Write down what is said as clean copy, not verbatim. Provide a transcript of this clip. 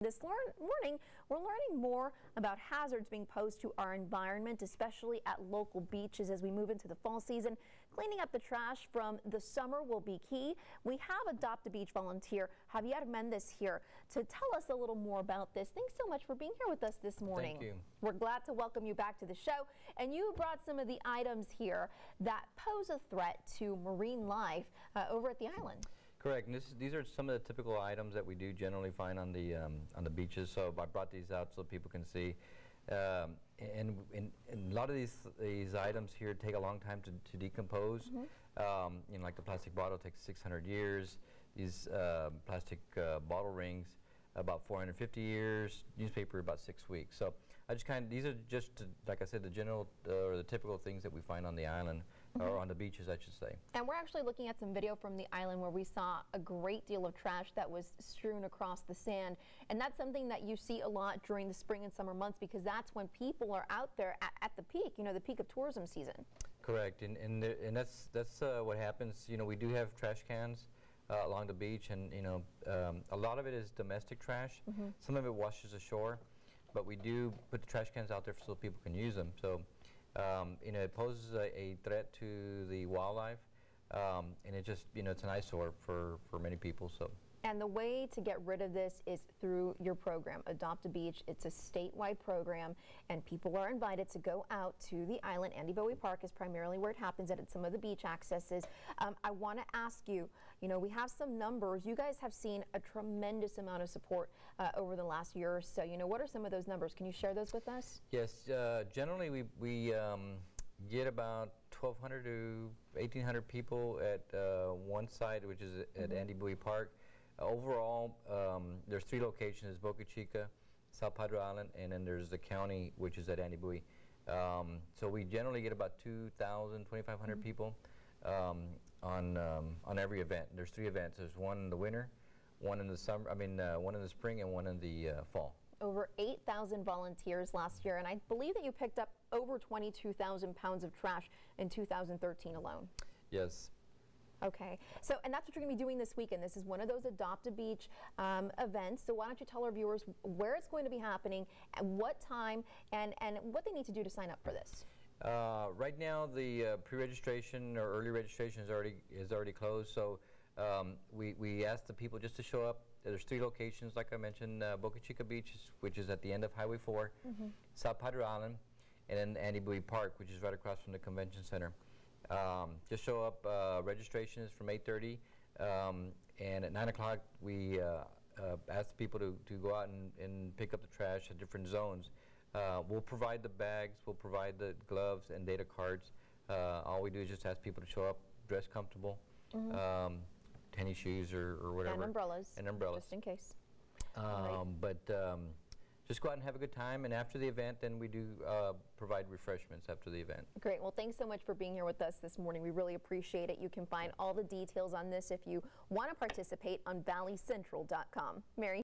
This morning, we're learning more about hazards being posed to our environment, especially at local beaches as we move into the fall season. Cleaning up the trash from the summer will be key. We have Adopt a Beach volunteer Javier Mendez here to tell us a little more about this. Thanks so much for being here with us this morning. Thank you. We're glad to welcome you back to the show. And you brought some of the items here that pose a threat to marine life over at the island. Correct. And these are some of the typical items that we do generally find on the beaches. So I brought these out so people can see. And a lot of these items here take a long time to decompose. Like the plastic bottle takes 600 years. These plastic bottle rings, about 450 years. Newspaper, about 6 weeks. So these are just, like I said, the general or the typical things that we find on the island, or on the beaches, I should say. And we're actually looking at some video from the island where we saw a great deal of trash that was strewn across the sand. And that's something that you see a lot during the spring and summer months, because that's when people are out there at the peak, the peak of tourism season. Correct. And that's what happens. We do have trash cans along the beach, and a lot of it is domestic trash. Some of it washes ashore, but we do put the trash cans out there so people can use them. So it poses a threat to the wildlife, and it just it's an eyesore for many people. So. And the way to get rid of this is through your program, Adopt a Beach. It's a statewide program, and people are invited to go out to the island. Andy Bowie Park is primarily where it happens at some of the beach accesses. I want to ask you, we have some numbers. You guys have seen a tremendous amount of support over the last year or so. What are some of those numbers? Can you share those with us? Yes, generally we get about 1,200 to 1,800 people at one site, which is at Andy Bowie Park. Overall, there's 3 locations: Boca Chica, South Padre Island, and then there's the county, which is at Andy Bowie. So we generally get about 2,000, 2,500 people on every event. There's 3 events. There's one in the winter, one in the summer. One in the spring, and one in the fall. Over 8,000 volunteers last year, and I believe that you picked up over 22,000 pounds of trash in 2013 alone. Yes. Okay, so and that's what you're going to be doing this weekend. This is one of those Adopt a Beach events. So why don't you tell our viewers where it's going to be happening, and what time, and what they need to do to sign up for this? Right now, the pre-registration or early registration is already closed. So we asked the people just to show up. There's 3 locations, like I mentioned: Boca Chica Beach, which is at the end of Highway 4, South Padre Island, and then Andy Bowie Park, which is right across from the convention center. Just show up. Registration is from 8:30, and at 9 o'clock we ask people to go out and pick up the trash at different zones. We'll provide the bags, we'll provide the gloves and data cards. All we do is just ask people to show up, dress comfortable, tennis shoes or whatever. And umbrellas. And umbrellas. Just in case. Just go out and have a good time, and after the event, then we do provide refreshments after the event. Great. Well, thanks so much for being here with us this morning. We really appreciate it. You can find all the details on this if you want to participate on valleycentral.com. Mary?